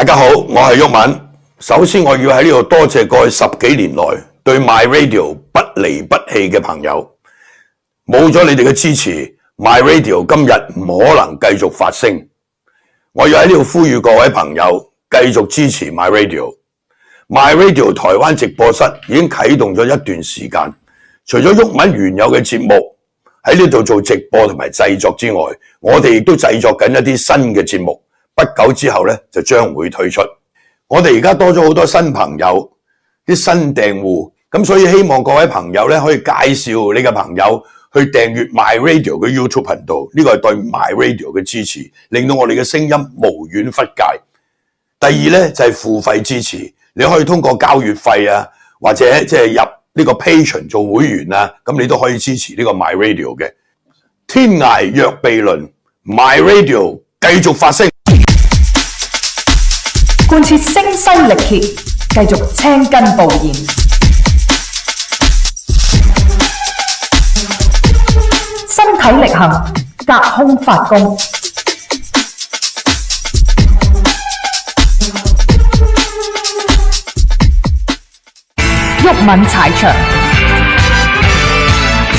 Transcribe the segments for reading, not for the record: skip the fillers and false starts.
大家好，我係毓民。首先我要喺呢度多謝過去10幾年來對 My Radio 不離不棄嘅朋友，冇咗你哋嘅支持 ，My Radio 今日唔可能繼續發聲。我要喺呢度呼籲各位朋友繼續支持 My Radio。My Radio 台灣直播室已經啟動咗一段時間，除咗毓民原有嘅節目喺呢度做直播同埋製作之外，我哋亦都製作緊一啲新嘅節目。不久之後咧就將會推出。我哋而家多咗好多新朋友，啲新訂戶，咁所以希望各位朋友咧可以介紹你嘅朋友去訂閱 My Radio 嘅 YouTube 頻道，呢個係對 My Radio 嘅支持，令到我哋嘅聲音無遠弗屆。第二咧就係付費支持，你可以通過交月費啊，或者即係入呢個 Patreon 做會員啊，咁你都可以支持呢個 My Radio 嘅。天涯若比鄰 ，My Radio 繼續發聲。貫徹聲嘶力竭，繼續青筋暴現，身體力行，隔空發功，毓民踩場，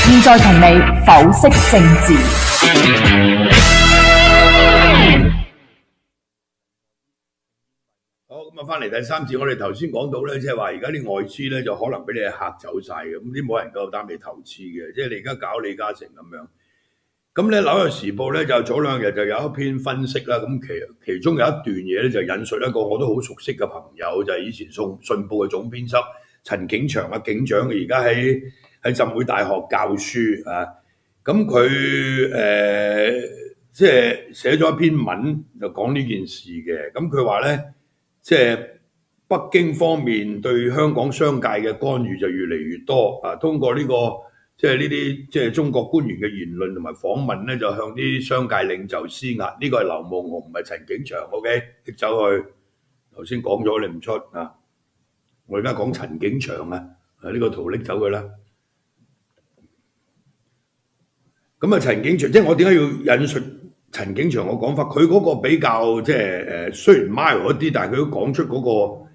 現在同你剖析政治。咁翻嚟第三節，我哋頭先講到咧，即係話而家啲外資咧就可能俾你嚇走晒嘅，咁啲冇人夠膽嚟投資嘅，即係你而家搞李嘉誠咁樣。咁咧《紐約時報》咧就早2日就有一篇分析啦，咁其中有一段嘢咧就引述一個我都好熟悉嘅朋友，就係以前信報嘅總編輯陳景祥啊，警長，而家喺浸會大學教書啊。咁佢即係寫咗一篇文就講呢件事嘅，咁佢話咧。即係北京方面對香港商界嘅干預就越嚟越多啊！通過呢個即係呢啲即係中國官員嘅言論同埋訪問咧，就向啲商界領袖施壓。呢個係劉夢熊，唔係陳景祥。OK， 拎走去。頭先講咗你唔出啊！我而家講陳景祥啊，呢個圖拎走佢啦。咁啊，陳景祥即係我點解要引述？陳景祥嘅講法，佢嗰個比較即係雖然 mild 一啲，但係佢都講出嗰個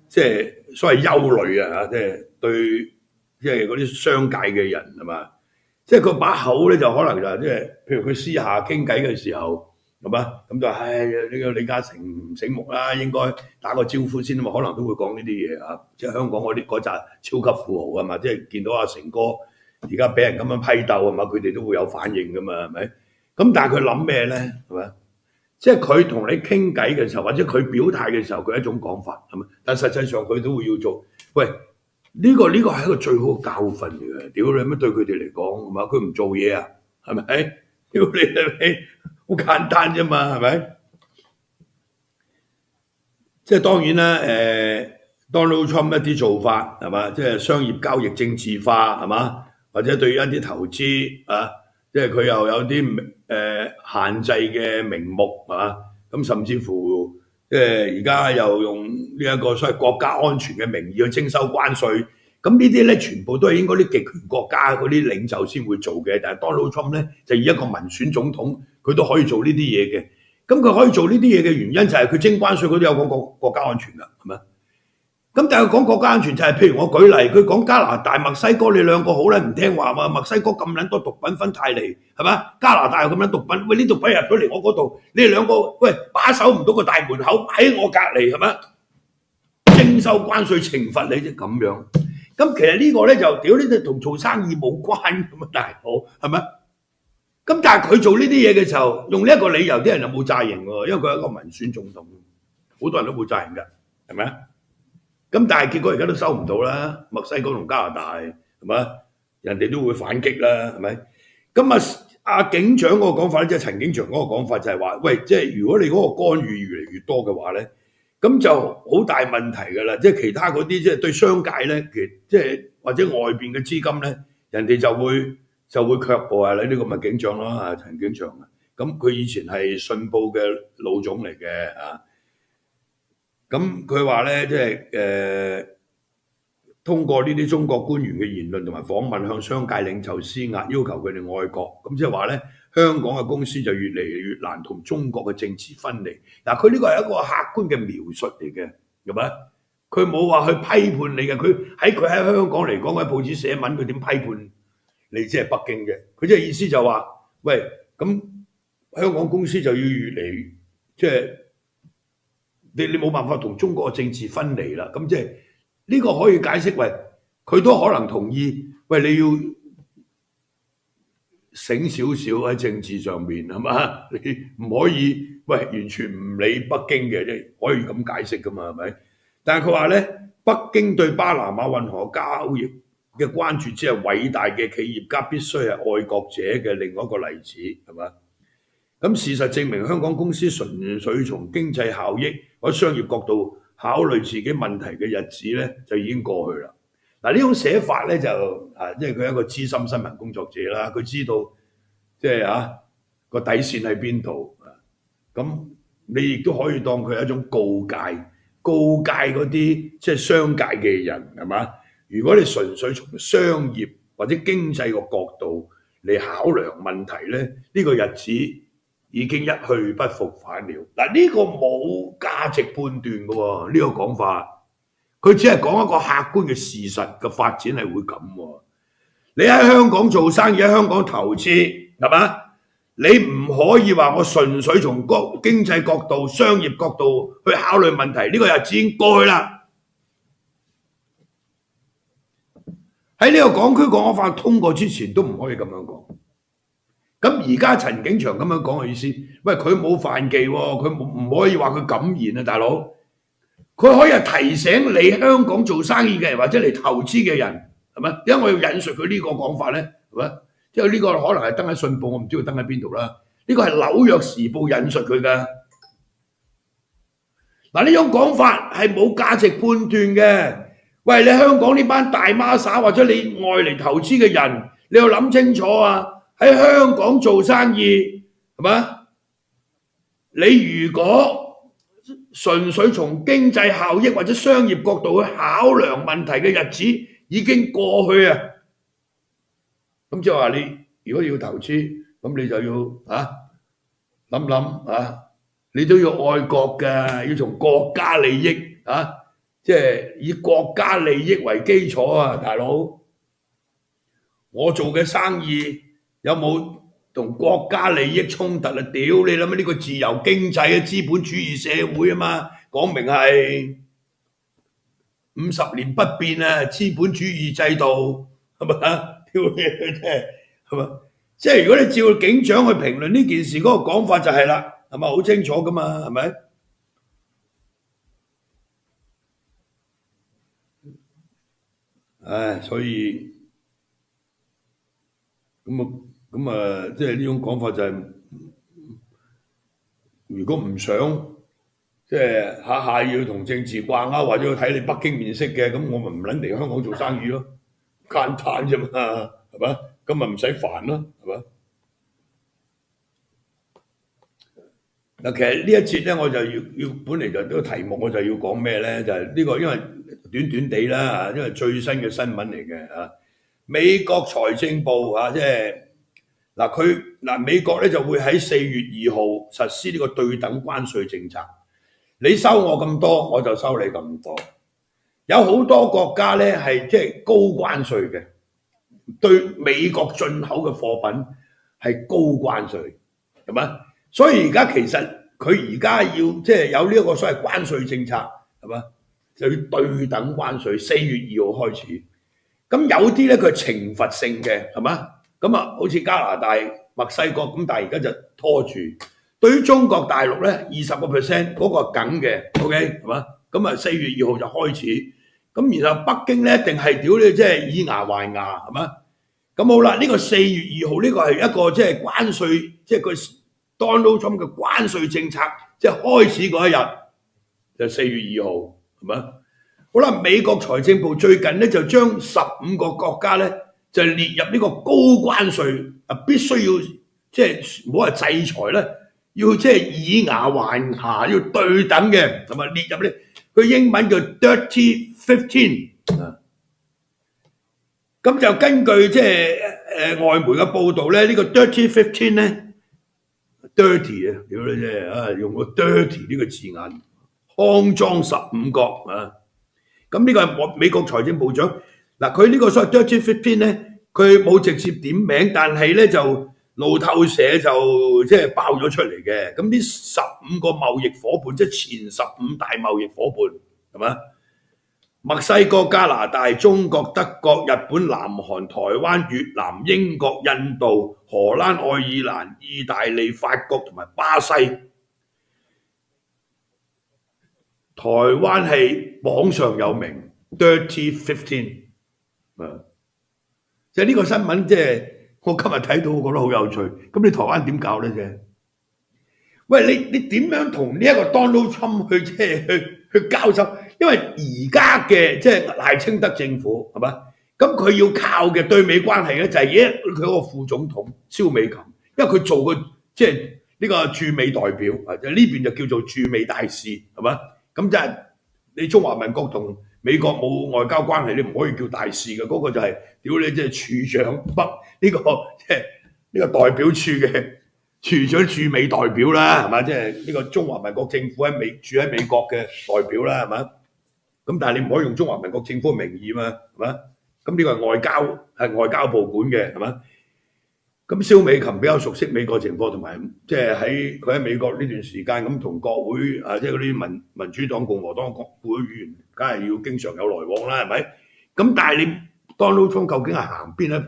即係所謂憂慮啊，即係對即係嗰啲商界嘅人係嘛，即係佢把口咧就可能就即係譬如佢私下傾偈嘅時候係嘛，咁就呢個李嘉誠唔醒目啦，應該打個招呼先啊嘛，可能都會講呢啲嘢啊，即係香港嗰紮超級富豪啊嘛，即係見到阿成哥而家俾人咁樣批鬥啊嘛，佢哋都會有反應噶嘛，係咪？咁但係佢諗咩咧？係咪？即係佢同你傾偈嘅時候，或者佢表態嘅時候，佢一種講法係咪？但實際上佢都會要做。喂，呢個係一個最好嘅教訓嚟嘅。屌你乜對佢哋嚟講係嘛？佢唔做嘢啊，係咪？屌你係咪？好簡單啫嘛，係咪？即係當然啦，Donald Trump 一啲做法係嘛？即係商業交易政治化係嘛？或者對於一啲投資啊。即係佢又有啲限制嘅名目係嘛？咁甚至乎即係而家又用呢一個所謂國家安全嘅名義去徵收關稅，咁呢啲咧全部都係應該啲極權國家嗰啲領袖先會做嘅，但係 Donald Trump 咧就以一個民選總統，佢都可以做呢啲嘢嘅。咁佢可以做呢啲嘢嘅原因就係佢徵關稅嗰啲有講國家安全㗎，係咪？咁但係講國家安全就係，譬如我舉例，佢講加拿大、墨西哥，你兩個好撚唔聽話嘛？墨西哥咁撚多毒品分太嚟，係嘛？加拿大又咁撚毒品，喂呢毒品入咗嚟我嗰度，你哋兩個喂把守唔到個大門口喺我隔離係咪？徵收關稅懲罰你啫咁樣。咁其實呢個咧就屌呢啲同做生意冇關咁啊，大佬係咪？咁但係佢做呢啲嘢嘅時候，用呢一個理由，啲人又冇責任喎，因為佢係一個民選總統，好多人都冇責任㗎，係咪啊？咁但係結果而家都收唔到啦，墨西哥同加拿大係咪？人哋都會反擊啦，係咪？咁啊，阿警長嗰個講法咧，即係陳景祥嗰個講法就係話，喂，即係如果你嗰個干預越嚟越多嘅話咧，咁就好大問題㗎啦。即係其他嗰啲即係對商界咧，即係或者外邊嘅資金咧，人哋就會卻步啊！你呢個咪警長咯，啊陳景祥啊，咁佢以前係信報嘅老總嚟嘅啊。咁佢話咧，即係通過呢啲中國官員嘅言論同埋訪問，向商界領袖施壓，要求佢哋愛國。咁即係話咧，香港嘅公司就越嚟越難同中國嘅政治分離。嗱，佢呢個係一個客觀嘅描述嚟嘅，係咪？佢冇話去批判你嘅，佢喺香港嚟講，喺報紙寫文，佢點批判你即係北京嘅？佢即係意思就話，喂，咁香港公司就要越嚟即係你冇辦法同中國嘅政治分離啦。咁即係呢個可以解釋為佢都可能同意，喂，你要醒少少喺政治上面係嘛？你唔可以完全唔理北京嘅，即係可以咁解釋噶嘛，係咪？但係佢話咧，北京對巴拿馬運河交易嘅關注只係偉大嘅企業家必須係愛國者嘅另外一個例子，係嘛？咁事實證明，香港公司純粹從經濟效益或者商業角度考慮自己問題嘅日子咧，就已經過去啦。嗱，呢種寫法咧就即係佢係一個資深新聞工作者啦，佢知道即係個底線喺邊度。咁你亦都可以當佢係一種告誡嗰啲即係商界嘅人係嘛？如果你純粹從商業或者經濟個角度嚟考量問題咧，呢個日子已經一去不復返了。嗱，呢個冇價值判斷嘅喎，呢個講法，佢只係講一個客觀嘅事實嘅發展係會咁喎。你喺香港做生意，喺香港投資係嘛？你唔可以話我純粹從經濟角度、商業角度去考慮問題，呢個日子已經過去啦。喺呢個港區國安法通過之前都唔可以咁樣講。咁而家陳景祥咁樣講嘅意思，喂，佢冇犯忌喎，佢唔可以話佢敢言啊，大佬。佢可以係提醒你香港做生意嘅人或者嚟投資嘅人，係咪？因為我要引述佢呢個講法咧，係咪？即係呢個可能係登喺信報，我唔知佢登喺邊度啦。呢個係紐約時報引述佢㗎。嗱，呢種講法係冇價值判斷嘅。喂，你香港呢班大孖沙或者你外嚟投資嘅人，你要諗清楚啊！喺香港做生意係嘛？你如果純粹從經濟效益或者商業角度去考量問題嘅日子已經過去啊！咁即係話你如果要投資，咁你就要諗諗你都要愛國嘅，要從國家利益即係以國家利益為基礎啊，大佬！我做嘅生意有冇同國家利益衝突啊？屌你諗下呢個自由經濟嘅資本主義社會啊嘛，講明係50年不變啊，資本主義制度係咪啊？屌你真係係咪？即係如果你照警長去評論呢件事嗰個講法就係啦，係咪好清楚噶嘛？係咪？唉，所以咁啊，即係呢種講法就係，如果唔想即係下下要同政治掛鈎，或者要睇你北京面色嘅，咁我咪唔撚嚟香港做生意咯，簡單啫嘛，係嘛？咁咪唔使煩咯，係嘛？嗱，其實呢一節咧，我就要本嚟就呢個題目我就要講咩咧？就係呢個因為短短地啦，因為最新嘅新聞嚟嘅美國財政部即係美國咧就會喺4月2號實施呢個對等關稅政策。你收我咁多，我就收你咁多。有好多國家咧係即係高關稅嘅，對美國進口嘅貨品係高關稅，係咪？所以而家其實佢而家要即係有呢一個所謂關稅政策，係嘛？就要對等關稅，4月2號開始。咁有啲咧佢係懲罰性嘅，係嘛？咁好似加拿大、墨西哥咁，但係而家就拖住。對於中國大陸咧，20%嗰個係梗嘅 ，OK 係嘛？咁4月2號就開始。咁然後北京咧一定係屌你，即係以牙還牙，係嘛？咁好啦，呢個4月2號呢個係一個即係關稅，即係佢 Donald Trump 嘅關稅政策，即係開始嗰一日就4月2號，係咪？好啦，美國財政部最近咧就將15個國家咧就列入呢個高關稅必須要即係唔好話制裁咧，要即係以牙還牙，要對等嘅，同埋列入咧佢英文叫 Dirty 15咁就根據即係外媒嘅報導咧，呢、個 Dirty 15咧 ，dirty 啊，屌你啫啊，用個 dirty 呢個字眼，骯髒15國啊！咁呢個係美國財政部長嗱，佢呢個所謂 Dirty 15咧，佢冇直接點名，但係咧就路透社就即係爆咗出嚟嘅。咁呢15個貿易伙伴，即係前15大貿易伙伴，係嘛？墨西哥、加拿大、中國、德國、日本、南韓、台灣、越南、英國、印度、荷蘭、愛爾蘭、意大利、法國同埋巴西。台灣係榜上有名 ，Dirty 15。即係呢個新聞，即係我今日睇到，我覺得好有趣。咁你台灣點搞咧？啫？喂，你點樣同呢一個 Donald Trump 去即係去交手？因為而家嘅即係賴清德政府係嘛？咁佢要靠嘅對美關係咧，就係佢個副總統蕭美琴，因為佢做過即係呢個駐美代表，或者呢邊就叫做駐美大使係嘛？咁即係你中華民國同美國冇外交關係，你唔可以叫大使嘅，嗰、個就係屌你即係處長北呢、個即係呢個代表處嘅處長駐美代表啦，係嘛？即係呢個中華民國政府住喺美國嘅代表啦，係嘛？咁但係你唔可以用中華民國政府嘅名義嘛，係嘛？咁呢個係外交部管嘅，係嘛？咁蕭美琴比較熟悉美國情況，同埋即係佢喺美國呢段時間咁同國會啊，即係嗰啲民主黨、共和黨國會議員，梗係要經常有來往啦，係咪？咁但係你 Donald Trump 究竟係行邊咧？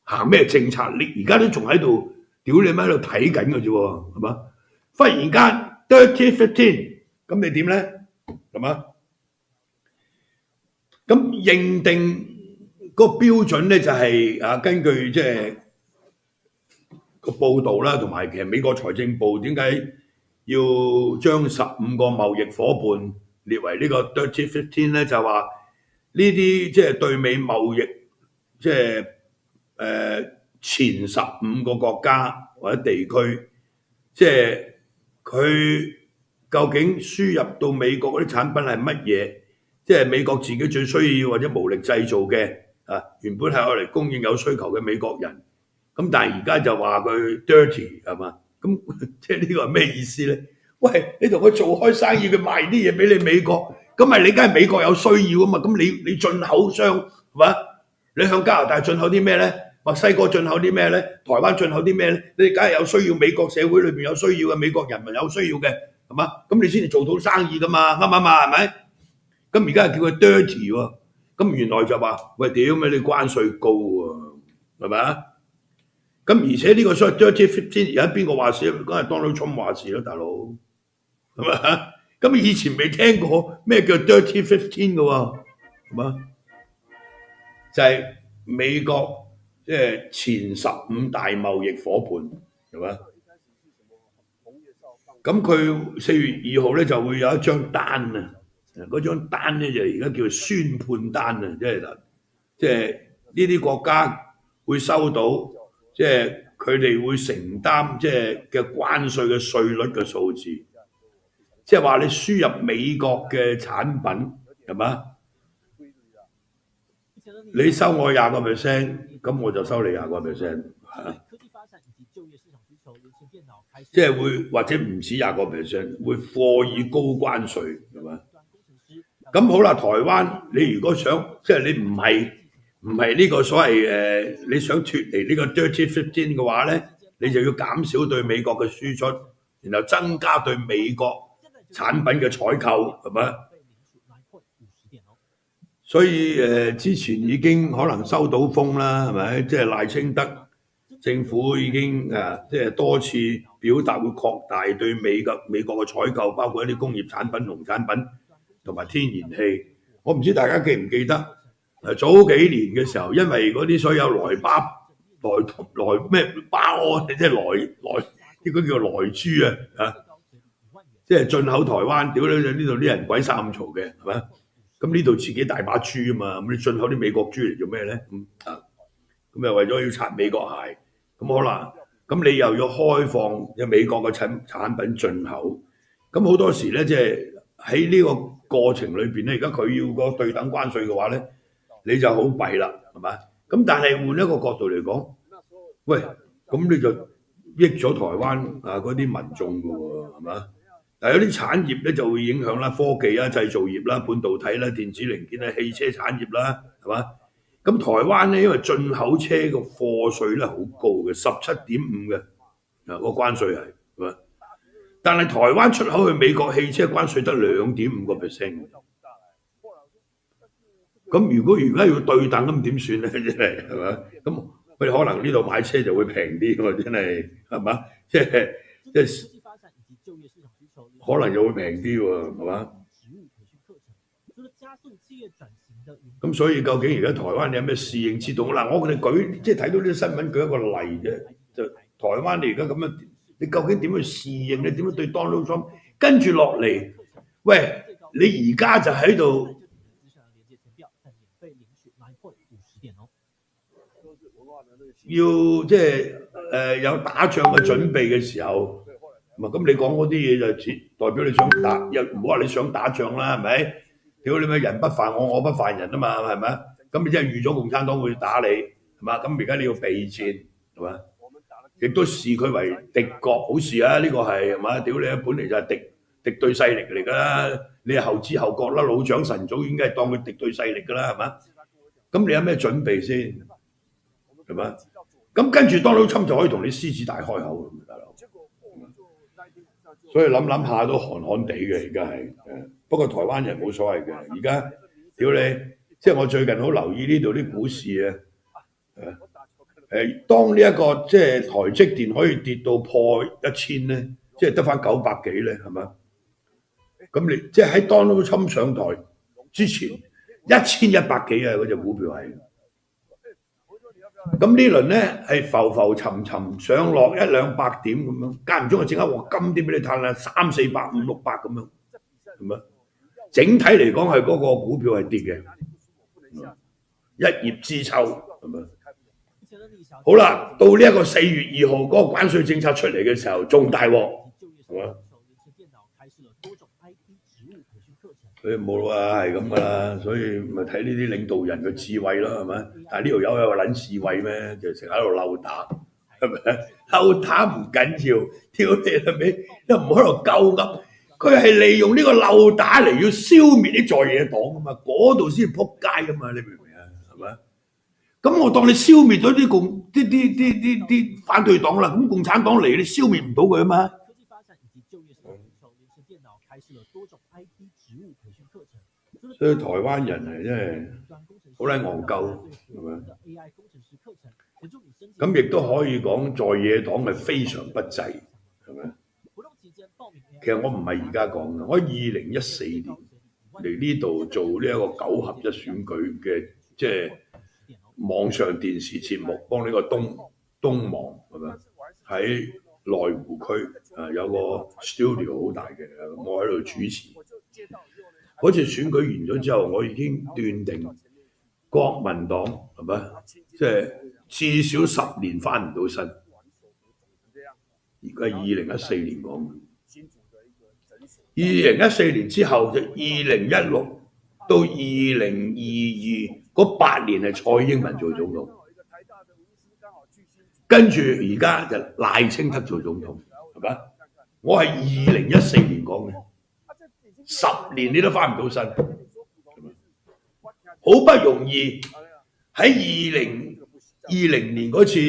行咩政策？你而家都仲喺度屌你咪喺度睇緊嘅啫喎，係嘛？忽然間 Dirty 15，咁你點咧？係嘛？咁認定個標準咧就係、根據即係個報導啦，同埋其實美國財政部點解要將15個貿易伙伴列為呢個 Dirty 15咧？就話呢啲即係對美貿易即係前15個國家或者地區，即係佢究竟輸入到美國嗰啲產品係乜嘢？即係美國自己最需要或者無力製造嘅原本係愛嚟供應有需求嘅美國人，咁但係而家就話佢 dirty 係嘛？咁即係呢個係咩意思咧？喂，你同佢做開生意，佢賣啲嘢俾你美國，咁咪你梗係美國有需要啊嘛？咁你進口商係嘛？你向加拿大進口啲咩咧？墨西哥進口啲咩咧？台灣進口啲咩咧？你梗係有需要，美國社會裏邊有需要嘅，美國人民有需要嘅係嘛？咁你先至做到生意噶嘛？啱唔啱啊？係咪？咁而家係叫佢 dirty 喎，咁原來就話喂屌咩你關稅高喎，係咪啊？咁而且呢個所謂 dirty 15而家邊個話事？梗係 Donald Trump 話事啦，大佬係咪？咁以前未聽過咩叫 dirty 15嘅喎，係嘛？就係、美國即係前15大貿易伙伴係嘛？咁佢4月2號咧就會有一張單啊！嗰張單咧就而家叫宣判單啊，即係呢啲國家會收到，即係佢哋會承擔即係嘅關稅嘅稅率嘅數字，即係話你輸入美國嘅產品係嘛？你收我20%，咁我就收你20%，即係會或者唔止20%，會課以高關稅係嘛？咁好啦，台灣你如果想即係你唔係呢個所謂你想脱離呢個 Dirty 15嘅話咧，你就要減少對美國嘅輸出，然後增加對美國產品嘅採購係咪？所以之前已經可能收到風啦，係咪？即係賴清德政府已經即係多次表達會擴大對美國嘅採購，包括一啲工業產品、農產品同埋天然氣。我唔知大家記唔記得早幾年嘅時候，因為嗰啲所有來咩巴胺，即係來呢個叫萊豬即係進口台灣，屌你呢度啲人鬼殺咁嘈嘅係咪？咁呢度自己大把豬啊嘛，咁你進口啲美國豬嚟做咩咧？咁又為咗要擦美國鞋，咁好啦，咁你又要開放嘅美國嘅產品進口，咁好多時咧即係喺呢個過程裏邊咧，而家佢要個對等關稅嘅話咧，你就好弊啦，係嘛？咁但係換一個角度嚟講，喂，咁你就益咗台灣嗰啲民眾㗎喎，係嘛？但有啲產業咧就會影響啦，科技啊、製造業啦、半導體啦、電子零件啦、汽車產業啦，係嘛？咁台灣咧，因為進口車個貨稅咧好高嘅，17.5嘅個關稅係嘛？但係台灣出口去美國汽車關稅得2.5%。咁如果而家要對等咁點算咧？真係係嘛？咁佢可能呢度買車就會平啲喎，真係係嘛？即係可能就會平啲喎，係嘛？咁所以究竟而家台灣有咩適應之道？嗱，我哋即係睇到呢啲新聞，舉一個例啫。就台灣你而家咁樣，你究竟點去適應？你點樣對 Donald Trump？跟住落嚟，喂，你而家就喺度要即係有打仗嘅準備嘅時候，咁你講嗰啲嘢就代表你想打，又唔好話你想打仗啦，係咪？屌你咪人不犯我，我不犯人啊嘛，係咪？咁你真係預咗共產黨會打你，係嘛？咁而家你要備戰，係嘛？亦都視佢為敵國，好事啊！呢個係嘛？屌你本嚟就係敵對勢力嚟㗎啦，你係後知後覺啦，老長神早已經係當佢敵對勢力㗎啦，係嘛？咁你有咩準備先？係嘛？咁跟住 Donald Trump 就可以同你獅子大開口，大佬。所以諗下都寒寒地嘅，而家係。不過台灣人冇所謂嘅，而家屌你，即係我最近好留意呢度啲股市啊。當呢一個即係台積電可以跌到破1000咧，即係得翻900幾咧，係嘛？咁你即係喺 Donald Trump 上台之前1100幾啊，嗰隻股票係。咁呢輪咧係浮浮沉沉上落100-200點咁樣，間唔中就整一鑊金啲俾你嘆啦，300-400、500-600咁樣，係咪？整體嚟講係嗰個股票係跌嘅，一葉知秋係咪？好啦，到呢一個4月2號嗰個關稅政策出嚟嘅時候，仲大鑊，係嘛？佢冇啊，係咁噶啦，所以咪睇呢啲領導人嘅智慧咯，係咪？但係呢條友有個撚智慧咩？就成日喺度溜打，係咪？溜打唔緊要，挑你係咪？都唔喺度鳩噏，佢係利用呢個溜打嚟要消滅啲在野黨啊嘛，嗰度先撲街啊嘛，你明唔明啊？係咪？咁我當你消滅咗啲反對黨啦，咁共產黨嚟你消滅唔到佢啊嘛。所以台灣人係真係好撚戇鳩，係咪？咁亦都可以講在野黨係非常不濟，係咪？其實我唔係而家講嘅，我2014年嚟呢度做呢一個9合1選舉嘅，即係網上電視節目，幫呢個東網係咪？喺內湖區有個 studio 好大嘅，我喺度主持。嗰次選舉完咗之後，我已經斷定國民黨係咪？即係至少10年翻唔到身。而家2014年講，2014年之後就2016到2022嗰8年係蔡英文做總統，跟住而家就賴清德做總統，係咪？我係2014年講嘅。10年你都翻唔到身，好不容易喺2020年嗰次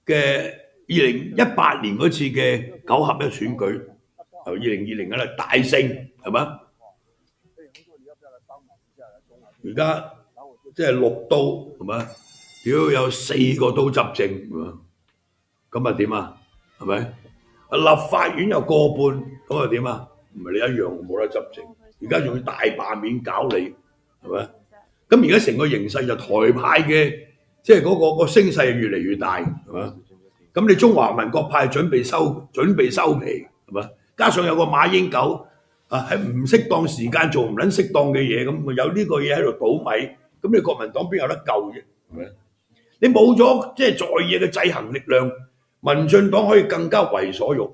嘅2018年嗰次嘅9合1選舉，由2020嗰度大勝係嘛？而家即係6刀係嘛？屌有4個都執政係嘛？咁啊點啊？係咪？立法院又過半，咁又點啊？唔係你一樣冇得執政，而家仲要大罷免搞你，係咪？咁而家成個形勢就台派嘅，即係嗰個聲勢越嚟越大，係嘛？咁你中華民國派準備收皮，係嘛？加上有個馬英九喺唔適當時間做唔撚適當嘅嘢，咁有呢個嘢喺度倒米，咁你國民黨邊有得救啫？係咪？你冇咗即係在野嘅制衡力量。民進黨可以更加為所欲為，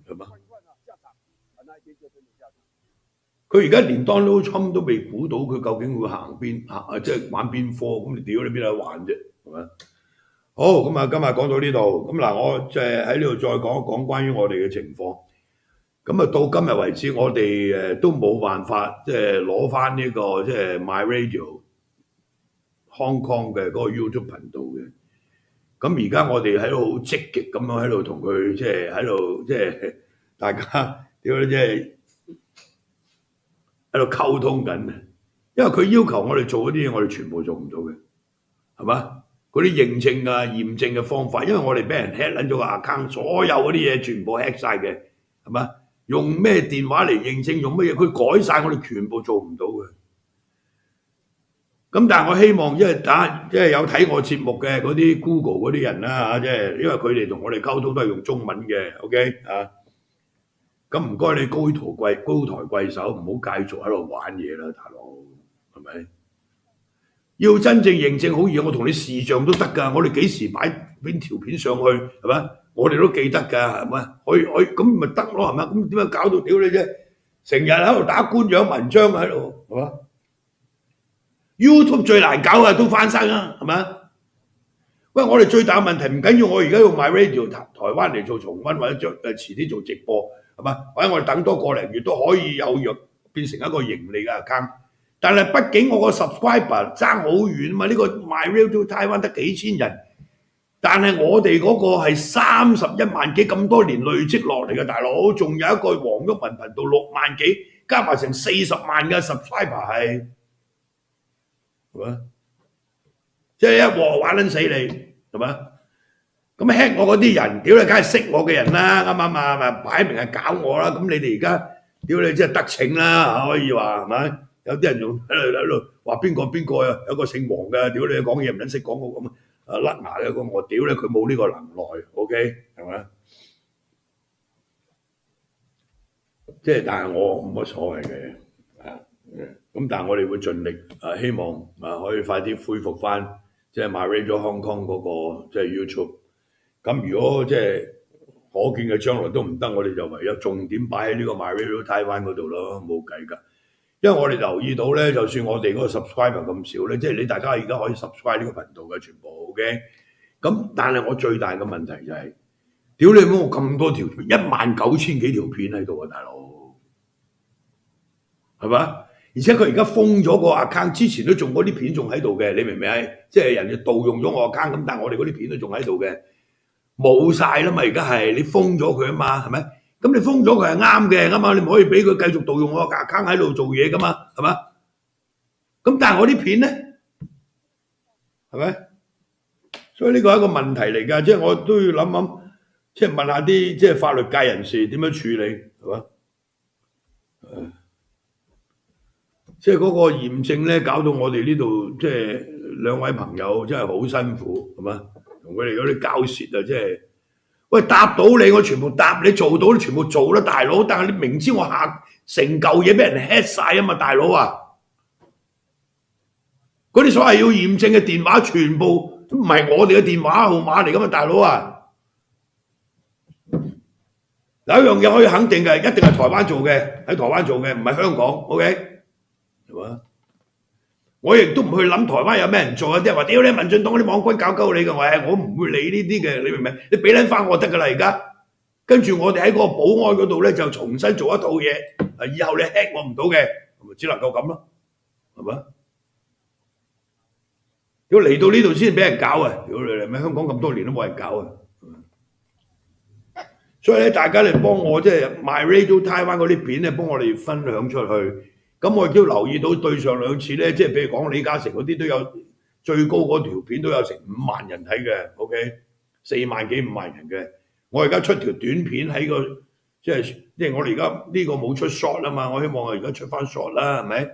係嘛？佢佢而家連 Donald Trump 都未估到佢究竟會行即係玩邊科，咁你屌你邊度玩啫，係咪？好，咁啊，今日講到呢度，咁嗱，我即係喺呢度再講一講關於我哋嘅情況。咁啊，到今日為止，我哋都冇辦法即係攞翻呢個即係 My Radio Hong Kong 嘅嗰個 YouTube 頻道嘅。咁而家我哋喺度好積極咁樣喺度同佢即係喺度即係大家屌你即係喺度溝通緊，因為佢要求我哋做嗰啲嘢，我哋全部做唔到嘅，係嘛？嗰啲認證啊、驗證嘅方法，因為我哋俾人 hack 撚咗個 account， 所有嗰啲嘢全部 hack 晒嘅，係嘛？用咩電話嚟認證，用乜嘢，佢改晒，我哋全部做唔到嘅。咁但係我希望，即係有睇我節目嘅嗰啲 Google 嗰啲人啦嚇，即係因為佢哋同我哋溝通都係用中文嘅 ，OK 啊？咁唔該你高抬貴手，唔好繼續喺度玩嘢啦，大佬，係咪？要真正認證好嘢，我同你視像都得㗎。我哋幾時擺邊條片上去，係咪？我哋都記得㗎，係咪？可以咁咪得咯，係咪？咁點解搞到屌你啫？成日喺度打官樣文章喺度，係嘛 ？YouTube 最難搞嘅都翻生啦，係咪？喂，我哋最大嘅問題唔緊要，我而家用 My Radio 台灣嚟做重溫，或者遲啲做直播，係嘛？或者我哋等多個零月都可以有藥變成一個盈利嘅 account。但係畢竟我個 subscriber 爭好遠嘛，呢個 My Radio Taiwan 得幾千人，但係我哋嗰個係31萬幾咁多年累積落嚟嘅大佬，仲有一個黃毓民頻道6萬幾，加埋成40萬嘅 subscriber 係嘛？即係一鑊玩撚死你係嘛？咁 hack 我嗰啲人，屌你梗係識我嘅人啦，啱唔啱啊？咪擺明係搞我啦！咁你哋而家屌你真係得逞啦，可以話係咪？有啲人仲喺度話邊個啊？有個姓黃嘅，屌你講嘢唔撚識講我咁啊甩牙嘅我屌你佢冇呢個能耐 ，OK 係咪？即係但係我冇乜所謂嘅啊，咁但係我哋會盡力希望可以快啲恢復翻即係 My Radio Hong Kong 嗰個即係 YouTube。咁如果即係可見嘅將來都唔得，我哋就唯有重點擺喺呢個 My Radio Taiwan 嗰度咯，冇計㗎。因為我哋留意到咧，就算我哋嗰個 subscriber 咁少咧，即係你大家而家可以 subscribe 呢個頻道嘅全部 OK。咁但係我最大嘅問題就係、是，屌你冇咁多條片，19000幾條片喺度啊，大佬，係嘛？而且佢而家封咗個 account， 之前都仲嗰啲片仲喺度嘅，你明唔明啊？即係人哋盜用咗我 account， 咁但係我哋嗰啲片都仲喺度嘅，冇晒啦嘛，而家係你封咗佢啊嘛，係咪？咁你封咗佢係啱嘅，啱嘛？你唔可以俾佢繼續盜用我個 account 喺度做嘢噶嘛，係嘛？咁但係我啲片咧，係咪？所以呢個係一個問題嚟㗎，即係我都要諗，即係問下啲即係法律界人士點樣處理，係嘛？即係嗰個驗證咧，搞到我哋呢度即係兩位朋友真係好辛苦，係嘛？同佢哋嗰啲交涉啊，即係。喂，答到你，我全部答你，做到你全部做啦，大佬。但係你明知我下成嚿嘢俾人 hack 晒啊嘛，大佬啊！嗰啲所謂要驗證嘅電話，全部都唔係我哋嘅電話號碼嚟噶嘛，大佬啊！有一樣嘢可以肯定嘅，一定係台灣做嘅，喺台灣做嘅，唔係香港 ，OK？ 係嘛？我亦都唔去諗台灣有咩人做啊！啲人話屌你民進黨嗰啲網軍搞鳩你嘅，我唔會理呢啲嘅，你明唔明？你俾撚翻我得㗎啦，而家跟住我哋喺嗰個保安嗰度咧就重新做一套嘢，以後你 hack 我唔到嘅，咪只能夠咁咯，係嘛？如果嚟到呢度先俾人搞啊！屌你咪香港咁多年都冇人搞啊！所以咧，大家嚟幫我即係 My Radio Taiwan 嗰啲片咧，幫我哋分享出去。咁我亦都留意到對上兩次咧，即係譬如講李嘉誠嗰啲都有最高嗰條片都有成5萬人睇嘅 ，OK， 4萬幾5萬人嘅。我而家出條短片喺個即係我哋而家呢個冇出 short 啊嘛，我希望我而家出翻 short 啦，係咪？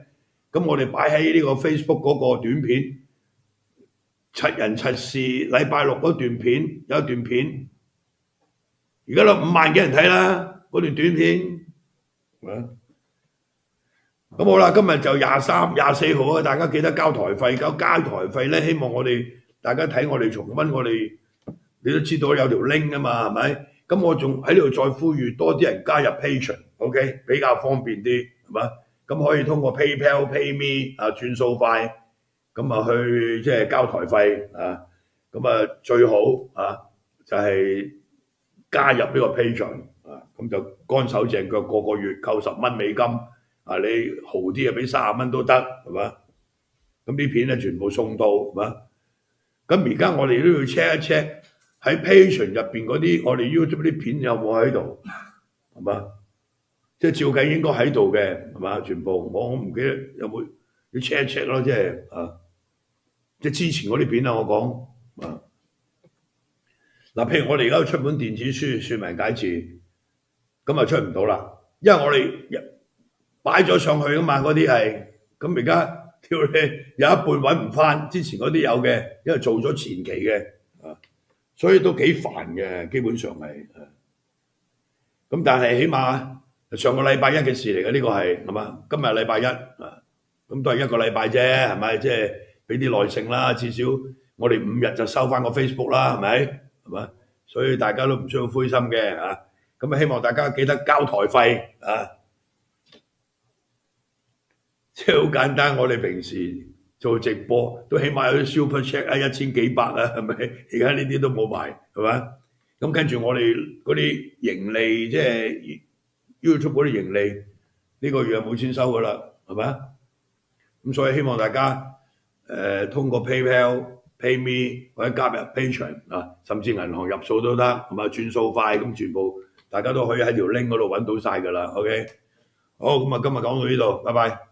咁我哋擺喺呢個 Facebook 嗰個短片，七人七事禮拜六嗰段片有一段片，而家都5萬幾人睇啦，嗰段短片。咁好啦，今日就23、24號啊！大家記得交台費，交台費咧，希望我哋大家睇我哋重溫，我哋你都知道有條 link 啊嘛，係咪？咁我仲喺呢度再呼籲多啲人加入 Patreon，OK， 比較方便啲，係嘛？咁可以通過 PayPal、PayMe 啊轉數快，咁啊去即係交台費啊，咁啊最好啊就係、加入呢個 Patreon 啊，咁就乾手淨腳個個月扣$10啊，你豪啲啊俾30蚊都得，係嘛？咁啲片咧全部送到，係嘛？咁而家我哋都要 check 一 check 喺 Patreon 入邊嗰啲我哋 YouTube 啲片有冇喺度，係嘛？即係照計應該喺度嘅，係嘛？全部我唔記得有冇要 check 一 check 咯，即係啊，即係之前嗰啲片啊，我講啊。嗱，譬如我哋而家出本電子書說明解字，咁啊出唔到啦，因為我哋擺咗上去噶嘛，嗰啲係，咁而家跳你有一半揾唔翻，之前嗰啲有嘅，因為做咗前期嘅，啊，所以都幾煩嘅，基本上係，咁但係起碼上個禮拜一嘅事嚟嘅，呢個係嘛？今日禮拜一啊，咁都係一個禮拜啫，係咪？即係俾啲耐性啦，至少我哋5日就收翻個 Facebook 啦，係咪？係嘛？所以大家都唔需要灰心嘅啊！咁啊，希望大家記得交台費啊！即係好簡單，我哋平時做直播都起碼有啲 super chat 啊，1000幾百啊，係咪？而家呢啲都冇埋，係嘛？咁跟住我哋嗰啲盈利，即係 YouTube 嗰啲盈利，呢個月冇錢收噶啦，係咪？咁所以希望大家通過 PayPal、PayMe 或者加入 Patreon 啊，甚至銀行入數都得，係咪？轉數快咁全部大家都可以喺條 link 嗰度揾到晒㗎啦。OK， 好，咁啊今日講到呢度，拜拜。